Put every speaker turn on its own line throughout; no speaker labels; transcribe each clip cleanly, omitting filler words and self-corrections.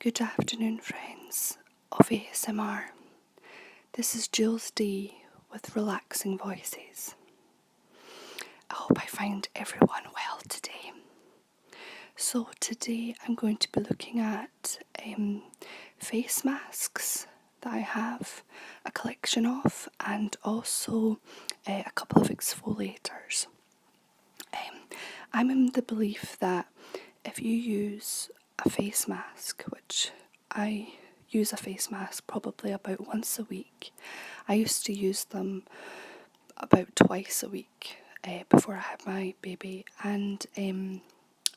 Good afternoon, friends of ASMR. This is Jules Dee with Relaxing Voices. I hope I find everyone well today. So today I'm going to be looking at face masks that I have a collection of, and also a couple of exfoliators. I'm in the belief that if you use a face mask, which I use a face mask probably about once a week. I used to use them about twice a week before I had my baby, and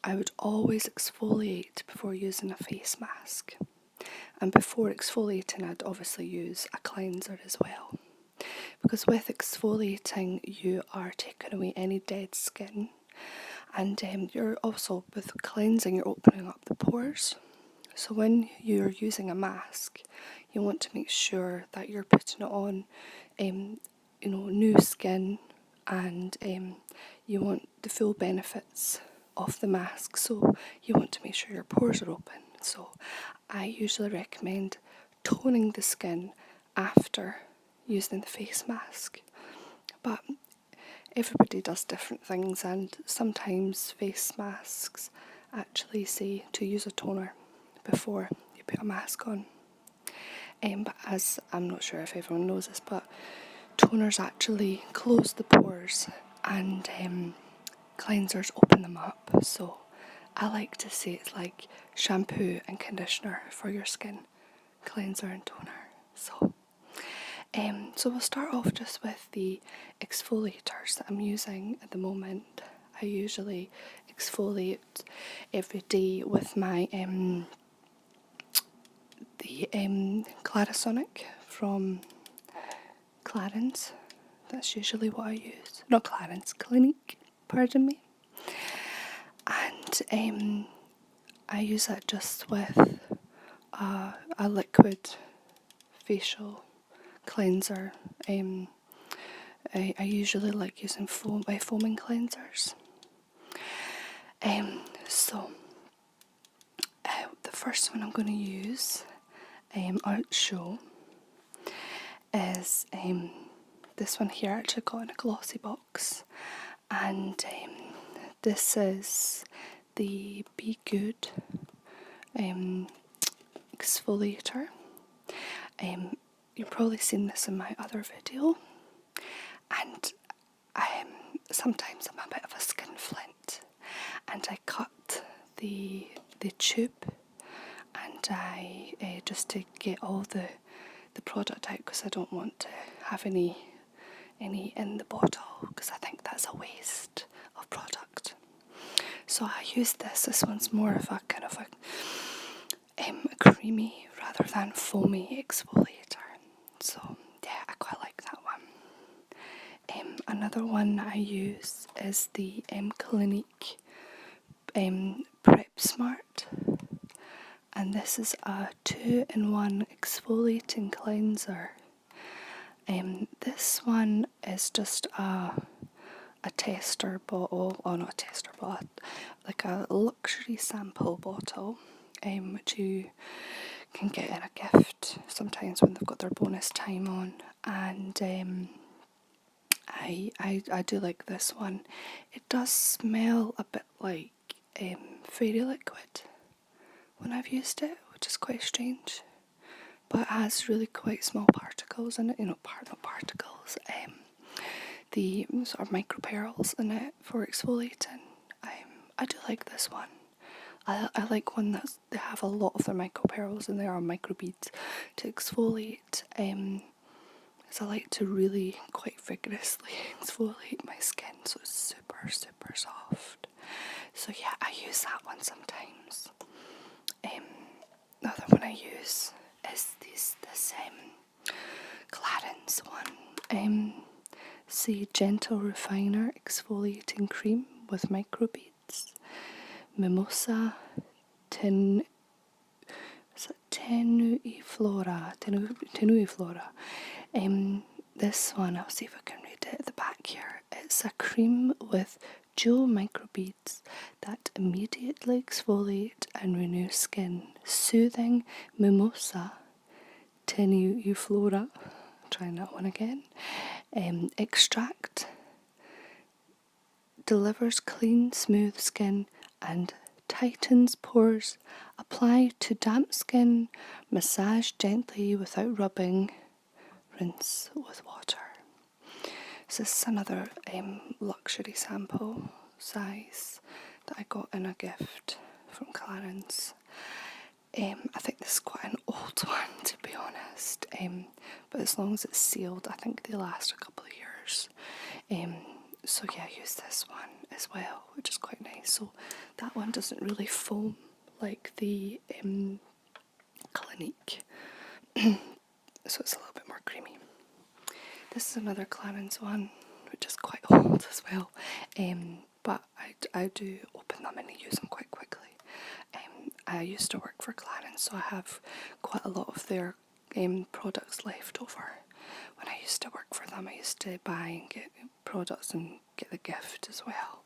I would always exfoliate before using a face mask. And before exfoliating, I'd obviously use a cleanser as well. Because with exfoliating, you are taking away any dead skin. And you're also, with cleansing, you're opening up the pores. So when you're using a mask, you want to make sure that you're putting it on, new skin, and you want the full benefits of the mask. So you want to make sure your pores are open. So I usually recommend toning the skin after using the face mask. But everybody does different things, and sometimes face masks actually say to use a toner before you put a mask on. But as I'm not sure if everyone knows this, but toners actually close the pores and cleansers open them up. So I like to say it's like shampoo and conditioner for your skin, cleanser and toner. So we'll start off just with the exfoliators that I'm using at the moment. I usually exfoliate every day with my Clarisonic from Clarins. That's usually what I use. Not Clarins, Clinique, pardon me. And I use that just with a liquid facial cleanser. I usually like using foaming cleansers. The first one I'm going to use show is this one here. I actually got in a glossy box, and this is the Be Good exfoliator. You've probably seen this in my other video, and sometimes I'm a bit of a skinflint, and I cut the tube, and I just to get all the product out, because I don't want to have any in the bottle, because I think that's a waste of product. So I use this. This one's more of a kind of a creamy rather than foamy exfoliator. So yeah, I quite like that one. Another one I use is the Clinique Prep Smart, and this is a 2-in-1 exfoliating cleanser. This one is just a tester bottle, not a tester bottle, like a luxury sample bottle, which you can get in a gift sometimes when they've got their bonus time on. And I do like this one. It does smell a bit like fairy liquid when I've used it, which is quite strange. But it has really quite small particles in it, not particles, the sort of micropearls in it for exfoliating. I do like this one. I like one they have a lot of their micropearls in there, or microbeads, to exfoliate. So I like to really quite vigorously exfoliate my skin, so it's super, super soft. So yeah, I use that one sometimes. The other one I use is this Clarins one. See, Gentle Refiner Exfoliating Cream with Microbeads. Mimosa Tenui Flora. This one, I'll see if I can read it at the back here. It's a cream with dual microbeads that immediately exfoliate and renew skin. Soothing Mimosa Tenuiflora, trying that one again, extract delivers clean, smooth skin and tightens pores. Apply to damp skin, massage gently without rubbing, rinse with water. So this is another luxury sample size that I got in a gift from Clarence. I think this is quite an old one, to be honest, but as long as it's sealed, I think they last a couple of years. So yeah, I use this one as well, which is quite nice. So that one doesn't really foam like the Clinique, so it's a little bit more creamy. This is another Clarins one, which is quite old as well, but I do open them and use them quite quickly. I used to work for Clarins, so I have quite a lot of their products left over. When I used to work for them, I used to buy and get products and get the gift as well.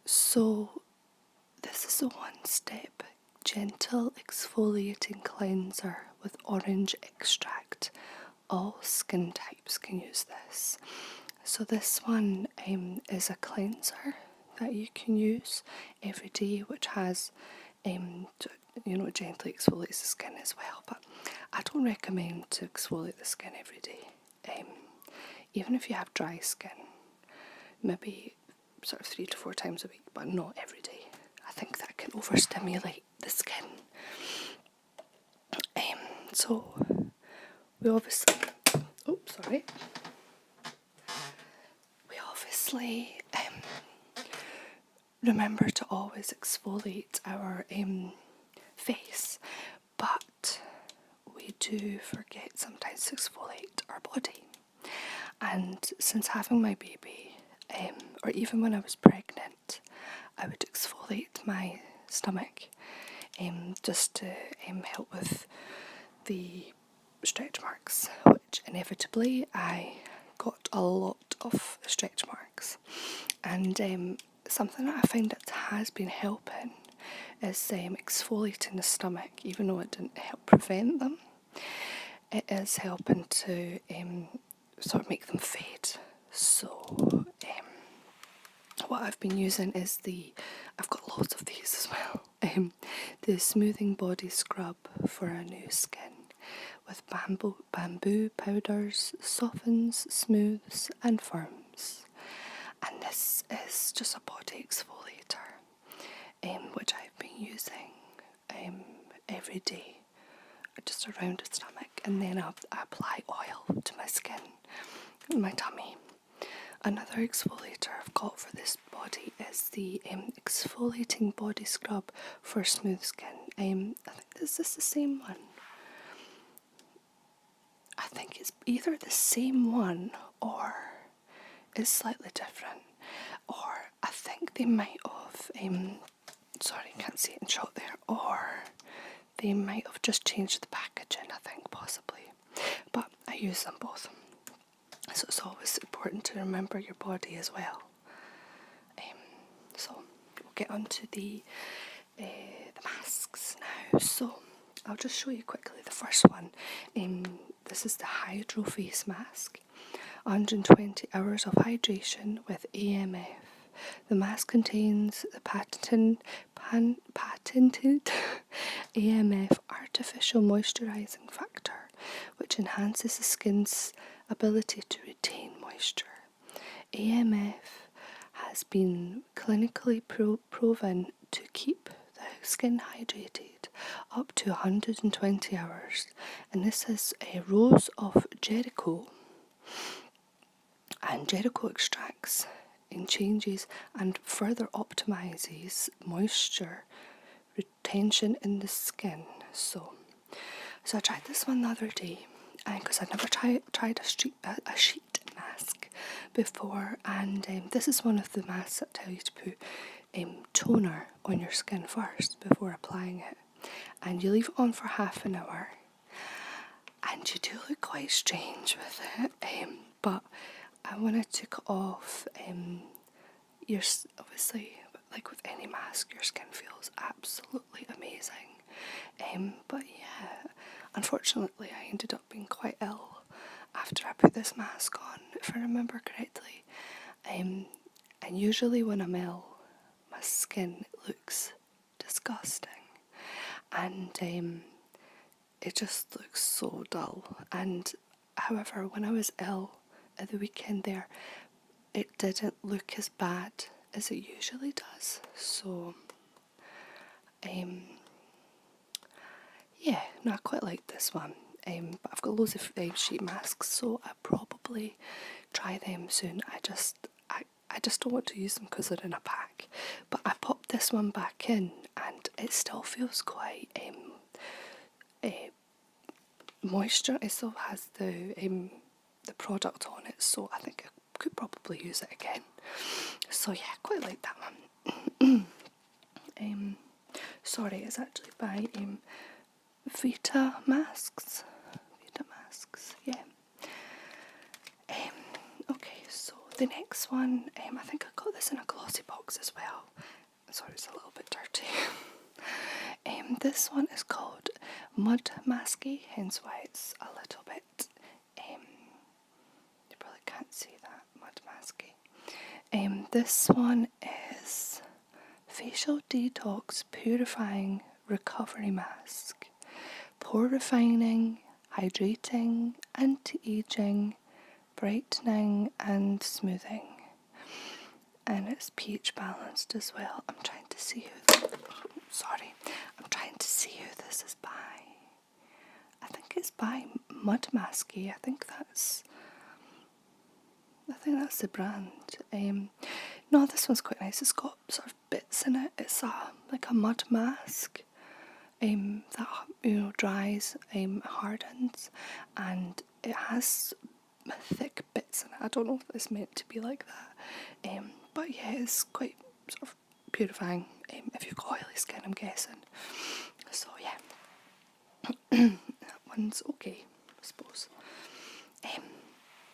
So this is a one-step gentle exfoliating cleanser with orange extract. All skin types can use this. So this one is a cleanser that you can use every day, which has gently exfoliates the skin as well, but I don't recommend to exfoliate the skin every day. Even if you have dry skin, maybe sort of 3 to 4 times a week, but not every day. I think that can overstimulate the skin. So we obviously remember to always exfoliate our face, but we do forget sometimes to exfoliate our body. And since having my baby, or even when I was pregnant, I would exfoliate my stomach just to help with the stretch marks, which inevitably I got a lot of stretch marks. And something that I find that has been helping is exfoliating the stomach, even though it didn't help prevent them. It is helping to sort of make them fade. So what I've been using is I've got loads of these as well, the Smoothing Body Scrub for a New Skin with bamboo powders, softens, smooths and firms. And this is just a body exfoliator, which I've been using every day, just around the stomach, and then I apply oil to my skin, my tummy. Another exfoliator I've got for this body is the exfoliating body scrub for smooth skin. I think this is the same one. I think it's either the same one or it's slightly different, or I think they might have sorry, can't see it in shot there, or they might have just changed the packaging, I think, possibly, but I use them both. So it's always important to remember your body as well. So we'll get on to the masks now. So I'll just show you quickly the first one. This is the Hydro Face Mask. 120 hours of hydration with AMF. The mask contains the patented AMF artificial moisturising factor, which enhances the skin's ability to retain moisture. AMF has been clinically proven to keep the skin hydrated up to 120 hours, and this is a Rose of Jericho, and Jericho extracts in changes and further optimizes moisture retention in the skin. So I tried this one the other day, because I'd never tried a sheet mask before, and this is one of the masks that tell you to put toner on your skin first before applying it, and you leave it on for half an hour, and you do look quite strange with it, but when I took it off, obviously, like with any mask, your skin feels absolutely amazing. But yeah, unfortunately I ended up being quite ill after I put this mask on, if I remember correctly. And usually when I'm ill, my skin looks disgusting, and it just looks so dull. And however, when I was ill at the weekend there, it didn't look as bad as it usually does. So yeah, no, I quite like this one. But I've got loads of sheet masks, so I'll probably try them soon. I just don't want to use them because they're in a pack. But I popped this one back in, and it still feels quite moisture. It still has the product on it, so I think I could probably use it again. So yeah, quite like that one. Sorry, it's actually by Vita Masks. Vita Masks, yeah. Okay, so the next one, I think I got this in a glossy box as well. Sorry, it's a little bit dirty. This one is called Mud Masky, hence why it's a little bit, you probably can't see that, Mud Masky. This one is Facial Detox Purifying Recovery Mask. Pore refining, hydrating, anti-aging, brightening and smoothing. And it's pH balanced as well. I'm trying to see who this is by. I think it's by Mud Masky. I think that's the brand. No, this one's quite nice. It's got sort of bits in it. It's like a mud mask that dries, hardens, and it has thick bits in it. I don't know if it's meant to be like that, but yeah, it's quite sort of purifying if you've got oily skin, I'm guessing. So yeah, that one's okay, I suppose.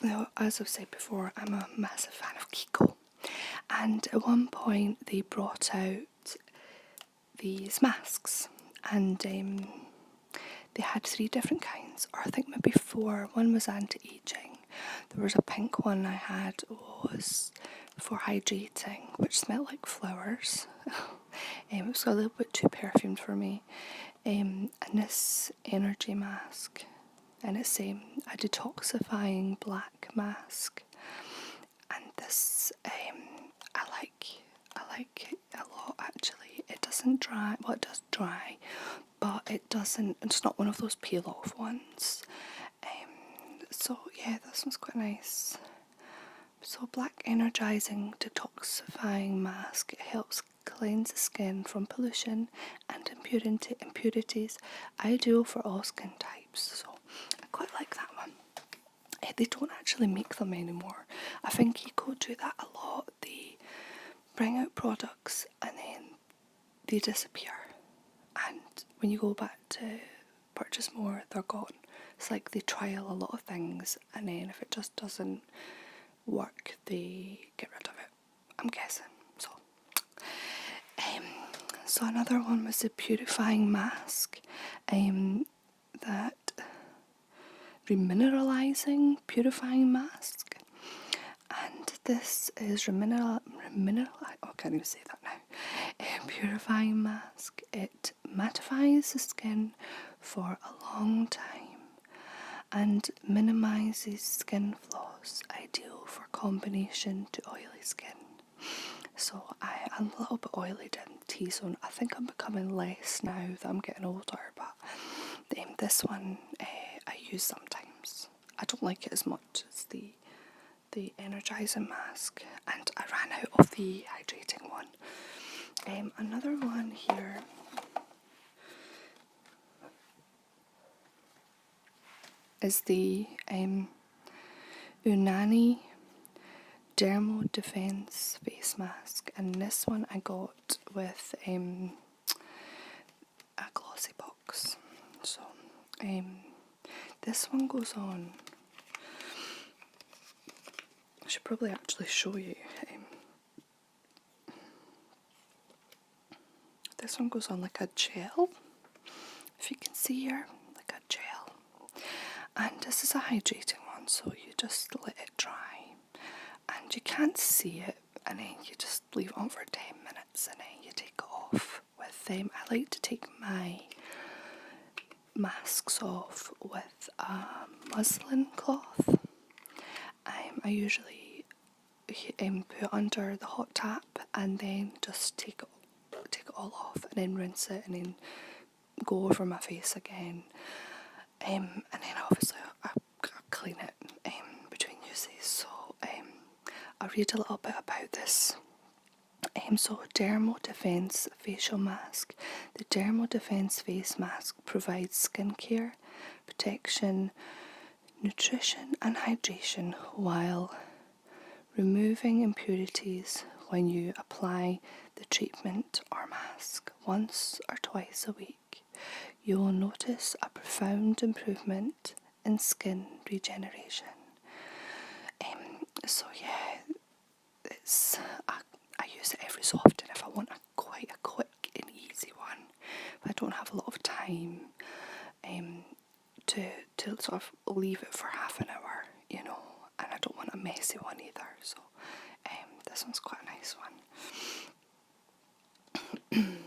Now, as I've said before, I'm a massive fan of Kiko, and at one point they brought out these masks, and they had 3 different kinds, or I think maybe 4. One was anti-aging. There was a pink one I had was for hydrating, which smelled like flowers. It was a little bit too perfumed for me. And this energy mask, and it's a detoxifying black mask. And this I like it a lot actually. It doesn't dry, well it does dry, but it's not one of those peel off ones. So yeah, this one's quite nice. So black energizing detoxifying mask. It helps cleanse the skin from pollution and impurities, ideal for all skin types. So I quite like that one. They don't actually make them anymore. I think Eco do that a lot. They bring out products and then they disappear, and when you go back to purchase more, they're gone. It's like they trial a lot of things, and then if it just doesn't work, they get rid of it, I'm guessing. So another one was the purifying mask, that remineralizing purifying mask, and this is I can't even say that now. Purifying mask. It mattifies the skin for a long time and minimizes skin flaws, ideal for combination to oily skin. So I'm a little bit oily down the T-zone. I think I'm becoming less now that I'm getting older, but this one I use sometimes. I don't like it as much as the energizing mask, and I ran out of the hydrating one. Another one here is the Unani Dermal Defense face mask, and this one I got with a glossy box. So this one goes on. I should probably actually show you. this one goes on like a gel, if you can see here, like a gel. And this is a hydrating one, so you just let it dry. And you can't see it, and then you just leave it on for 10 minutes, and then you take it off with them. I like to take my masks off with a muslin cloth. I usually put it under the hot tap and then just take it all off, and then rinse it, and then go over my face again. And then obviously I clean it between uses. So I'll read a little bit about this. So Dermo Defense Facial Mask. The Dermo Defense Face Mask provides skincare, protection, nutrition and hydration while removing impurities when you apply the treatment or mask once or twice a week. You will notice a profound improvement in skin regeneration. So yeah, it's I use it every so often if I want quite a quick and easy one. If I don't have a lot of time to sort of leave it for half an hour, you know, and I don't want a messy one either. So this one's quite a nice one.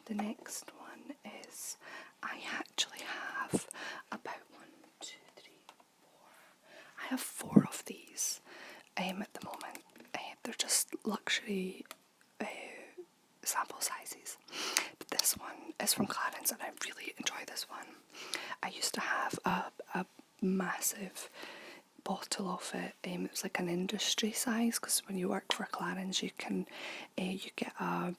The next one is, I actually have about 1, 2, 3, 4. I have 4 of these at the moment. They're just luxury sample sizes. But this one is from Clarins, and I really enjoy this one. I used to have a massive bottle of it. It's like an industry size, because when you work for Clarins, you can you get a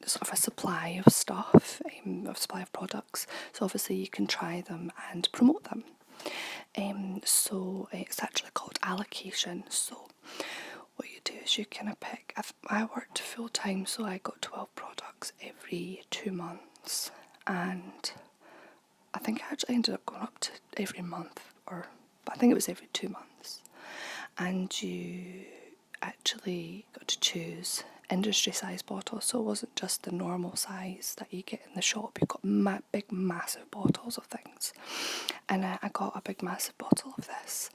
sort of a supply of stuff, a supply of products. So obviously you can try them and promote them. So it's actually called allocation. So what you do is you kind of pick. I worked full time, so I got 12 products every 2 months, and I think I actually ended up going up to every month, or I think it was every 2 months. And you actually got to choose industry size bottles, so it wasn't just the normal size that you get in the shop. You got big massive bottles of things, and I got a big massive bottle of this.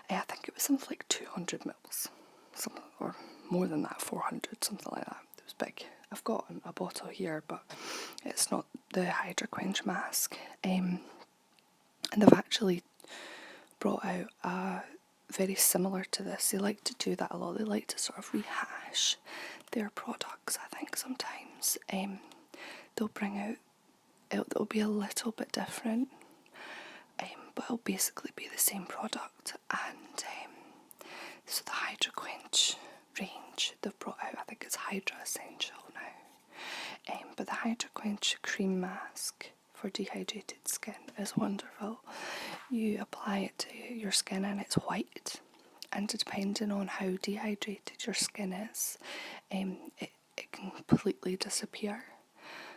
I think it was something like 200 mils, something, or more than that, 400, something like that. It was big. I've got a bottle here, but it's not the Hydra Quench mask. And they've actually brought out a very similar to this. They like to do that a lot. They like to sort of rehash their products, I think, sometimes. They'll bring out, it'll be a little bit different, but it'll basically be the same product. And so the Hydra Quench range they've brought out, I think it's Hydra Essential now. But the Hydra Quench cream mask for dehydrated skin is wonderful. You apply it to your skin and it's white, and depending on how dehydrated your skin is, it can completely disappear.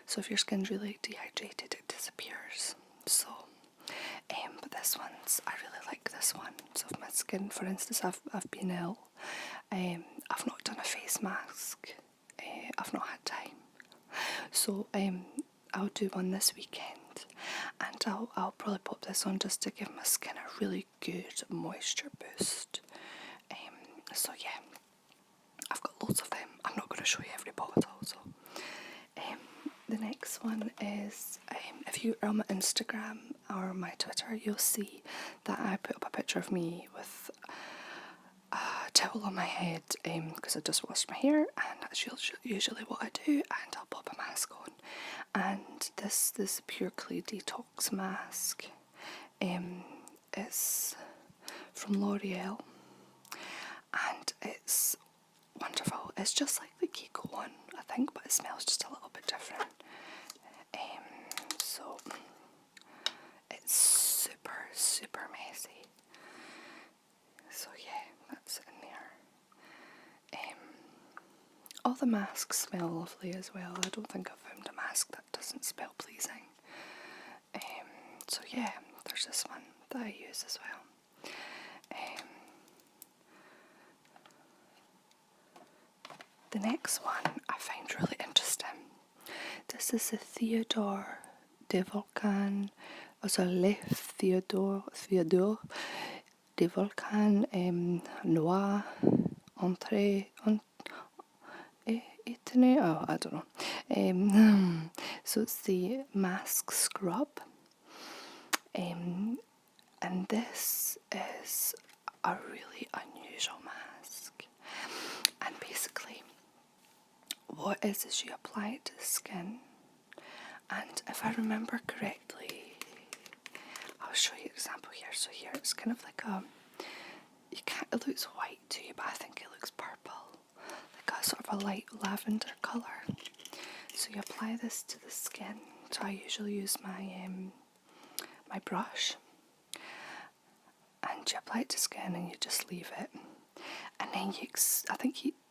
So if your skin's really dehydrated, it disappears. So but this one's, I really like this one. So if my skin, for instance, I've been ill, I've not done a face mask, I've not had time. So I'll do one this weekend, and I'll probably pop this on just to give my skin a really good moisture boost. So yeah, I've got loads of them. I'm not going to show you every bottle. So the next one is, if you are on my Instagram or my Twitter, you'll see that I put up a picture of me with a towel on my head, because I just washed my hair, and that's usually what I do, and I'll pop a mask on. And this Pure Clay Detox mask is from L'Oreal, and it's wonderful. It's just like the Kiko one, I think, but it smells just a little bit different. So it's super, super messy. So yeah, that's in there. All the masks smell lovely as well. I don't think I've found a mask that doesn't smell pleasing. So yeah, there's this one that I use as well. The next one I find really interesting. This is the Theodore de Volcan, also Le Theodore de Volcan Noir Entrée Étonnée. Oh, I don't know. So it's the mask scrub. And this is a really unusual mask. And basically, what it is you apply it to the skin. And if I remember correctly, I'll show you an example here. So here it's kind of like it looks white to you, but I think it looks purple. Like a sort of a light lavender colour. So you apply this to the skin. So I usually use my brush. And you apply it to skin and you just leave it. And then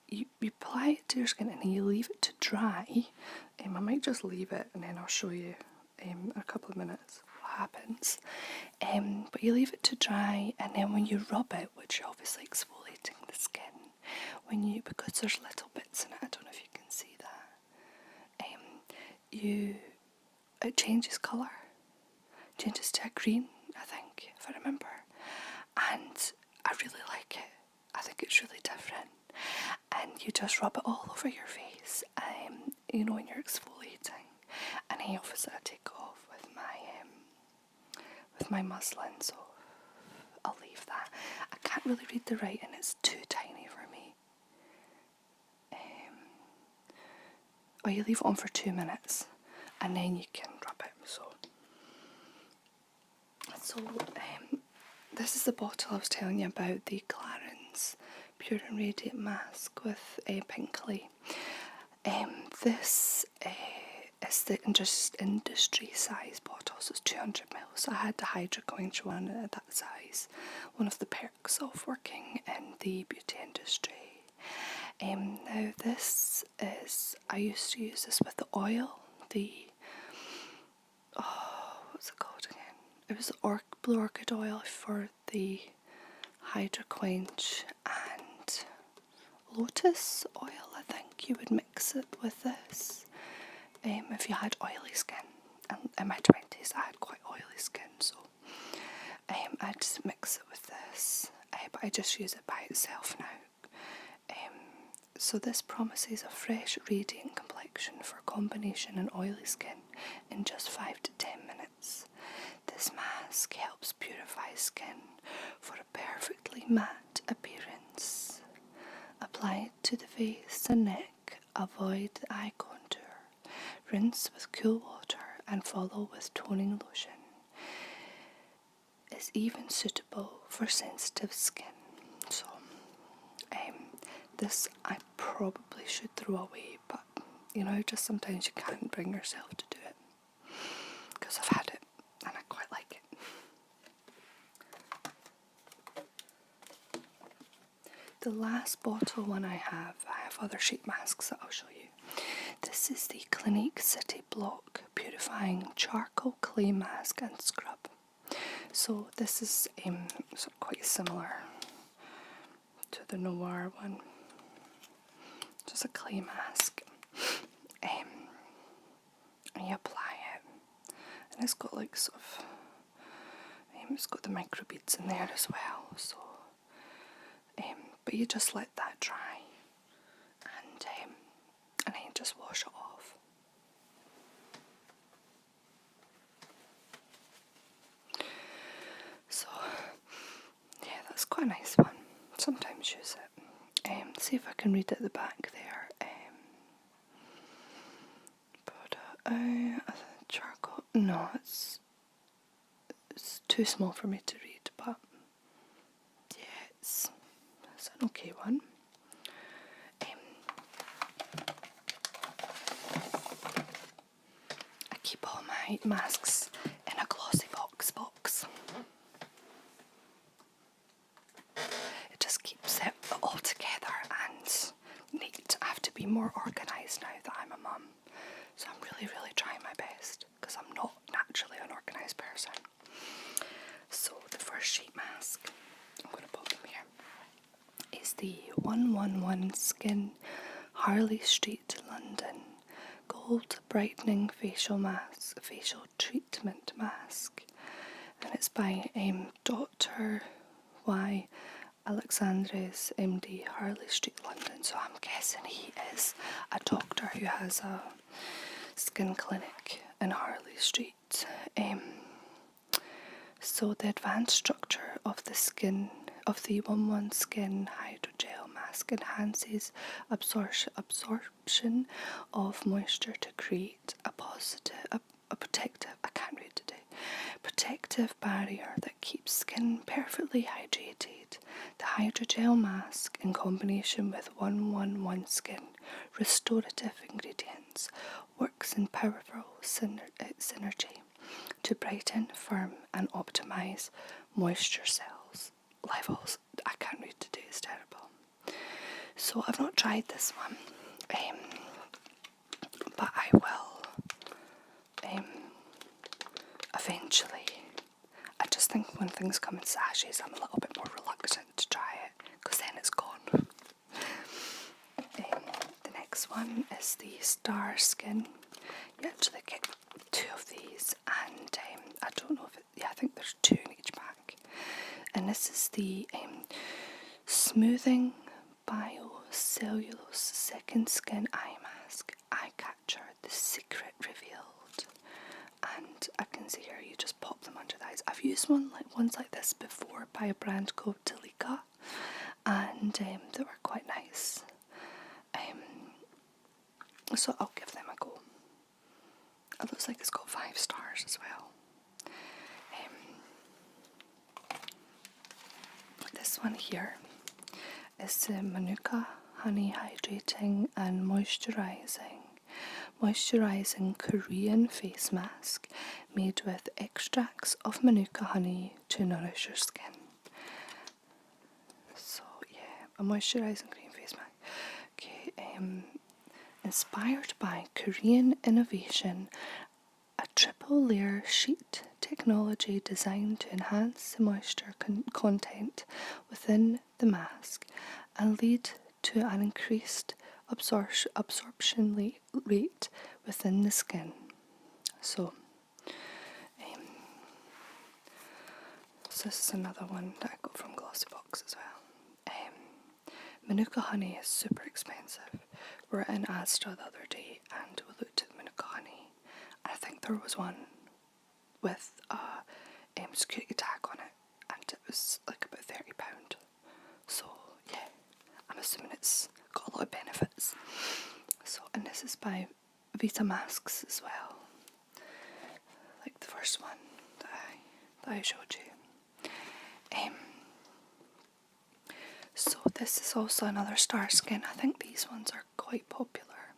you apply it to your skin and then you leave it to dry. I might just leave it and then I'll show you in a couple of minutes what happens. But you leave it to dry, and then when you rub it, which you're obviously exfoliating the skin, because there's little bits in it, I don't know if you can see that, it changes colour, changes to a green, I think, if I remember, and I really like it. I think it's really different, and you just rub it all over your face, when you're exfoliating, and then obviously I take it off with my muslin, so I'll leave that. I can't really read the writing, it's too tiny for me. You leave it on for 2 minutes, and then you can rub it. So this is the bottle I was telling you about, the Clarins Pure and Radiant Mask with pink clay. This is the industry size bottle, so it's 200 ml. So I had the Hydroquench one at that size. One of the perks of working in the beauty industry. Now this is, I used to use this with the oil, what's it called again? It was the Blue Orchid oil for the Hydroquench, and Lotus oil, I think you would mix it with this if you had oily skin. And in my 20s I had quite oily skin, so I just mix it with this, but I just use it by itself now. So this promises a fresh, radiant complexion for combination and oily skin in just 5 to 10 minutes. This mask helps purify skin for a perfectly matte appearance. Apply it to the face and neck, avoid the eye contour, rinse with cool water and follow with toning lotion. It's even suitable for sensitive skin. So this I probably should throw away, but just sometimes you can't bring yourself to do it, because I've had it and I quite like it. The last bottle one I have other sheet masks that I'll show you. This is the Clinique City Block Purifying Charcoal Clay Mask and Scrub. So this is sort of quite similar to the Noir one. Just a clay mask, and you apply it, and it's got like it's got the microbeads in there as well. So, but you just let that dry, and then just wash it off. So, yeah, that's quite a nice one. Sometimes use it. See if I can read at the back there. Charcoal. No, it's too small for me to read, but yeah, it's an okay one. I keep all my masks in a glossy box. It just keeps it all together and neat. I have to be more organised now that I'm a mum, so I'm really trying my best, because I'm not naturally an organised person. So the first sheet mask, I'm going to put them here, is the 111 Skin Harley Street, London. Gold brightening facial treatment mask. And it's by Dr. Y. Alexandres, MD, Harley Street, London. So I'm guessing he is a doctor who has a skin clinic in Harley Street. So the advanced structure of the 1-1 skin hydrogel mask enhances absorption of moisture to create a protective barrier that keeps skin perfectly hydrated. The hydrogel mask, in combination with 1-1 skin restorative ingredients, works in powerful synergy to brighten, firm and optimize moisture levels. I can't read today, it's terrible. So I've not tried this one, but I will eventually. I just think when things come in sachets, I'm a little bit more reluctant to try it because then it's gone. The next one is the Star Skin. You actually get 2 of these, and I don't know if I think there's 2 in each pack. And this is the Smoothing Biocellulose Second Skin Eye Mask, Eye Catcher, the secret revealed. And I can see here you just pop them under the eyes. I've used ones like this before by a brand called Talika, and they were quite nice. So I'll give them a go. It looks like it's got 5 stars as well. This one here is the Manuka Honey Hydrating and Moisturizing Korean face mask made with extracts of Manuka honey to nourish your skin. So yeah, a moisturizing Korean face mask. Okay, inspired by Korean innovation, a triple layer sheet technology designed to enhance the moisture content within the mask and lead to an increased absorption rate within the skin. So, so this is another one that I got from Glossybox as well. Manuka honey is super expensive. We were in Asda the other day and we looked at Manuka honey. I think there was one with a security tag on it, and it was like about £30. So yeah, I'm assuming it's got a lot of benefits. So, and this is by Vita Masks as well, like the first one that I showed you. So this is also another Star Skin. I think these ones are quite popular.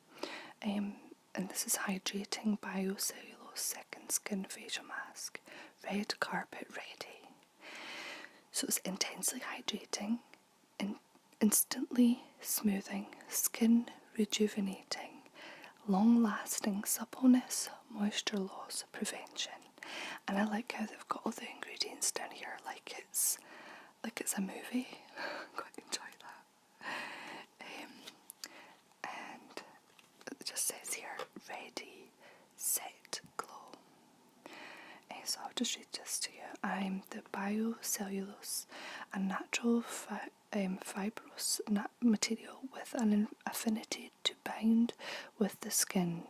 And this is Hydrating Biocellulose Second Skin Facial Mask, Red Carpet Ready. So it's intensely hydrating, instantly smoothing, skin rejuvenating, long-lasting suppleness, moisture loss prevention. And I like how they've got all the ingredients down here like it's a movie. Quite enjoy that. And it just says here, ready, set, glow. So I'll just read this to you. I'm the biocellulose, a natural fibrous material with an affinity to bind with the skin,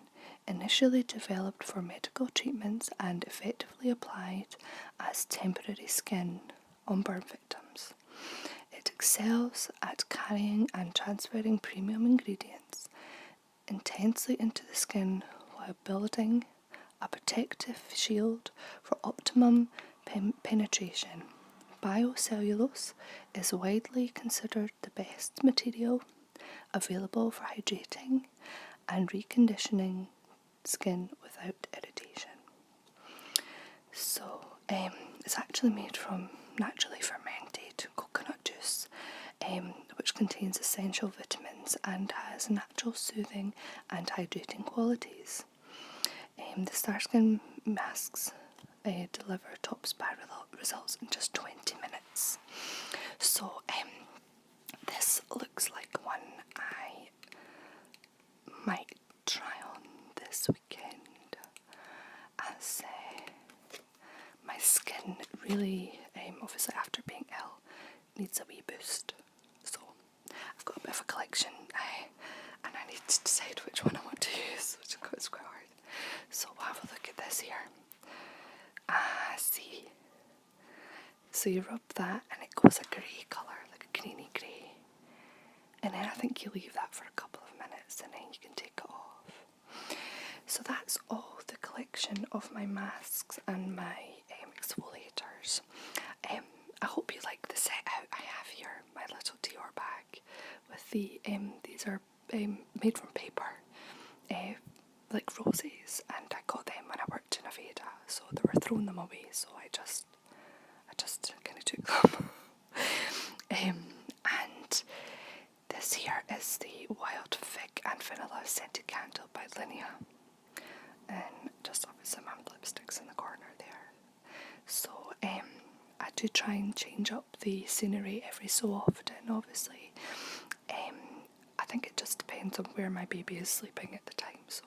initially developed for medical treatments and effectively applied as temporary skin on burn victims. It excels at carrying and transferring premium ingredients intensely into the skin while building a protective shield for optimum penetration. Biocellulose is widely considered the best material available for hydrating and reconditioning skin without irritation. So it's actually made from naturally fermented coconut juice, which contains essential vitamins and has natural soothing and hydrating qualities. The Star Skin masks deliver top spa results in just 20 minutes. So this looks like one I might try on this weekend, as my skin really, obviously after being ill, needs a wee boost. So I've got a bit of a collection, and I need to decide which one I want to use, which is quite hard. So we'll have a look at this here. See. So you rub that and it goes a grey colour, like a greeny grey. And then I think you leave that for a couple of minutes and then you can take it off. So that's all the collection of my masks and my exfoliators. I hope you like the set out I have here, my little Dior bag with the, these are made from paper, like roses, and I got them when I worked in Aveda, so they were throwing them away, so I just kind of took them. And this here is the Wild Fig and Vanilla Scented Candle by Linea, and just opposite my lipsticks in the corner there. So I do try and change up the scenery every so often, obviously. I think it just depends on where my baby is sleeping at the time, so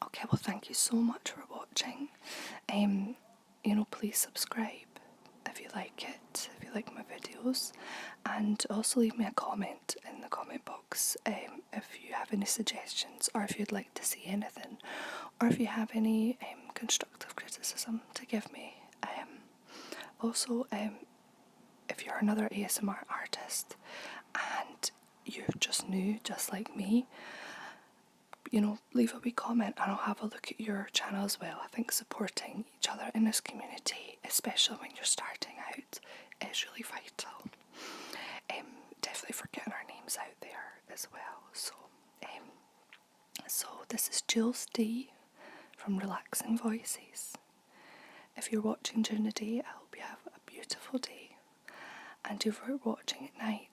okay, well thank you so much for watching. Please subscribe if you like it, if you like my videos, and also leave me a comment in the comment box if you have any suggestions, or if you'd like to see anything, or if you have any constructive criticism to give me. Also, if you're another ASMR artist and you're just new, just like me, leave a wee comment and I'll have a look at your channel as well. I think supporting each other in this community, especially when you're starting out, is really vital. Definitely for getting our names out there as well. So this is Jules Dee from Relaxing Voices. If you're watching during the day, I hope you have a beautiful day. And if you're watching at night,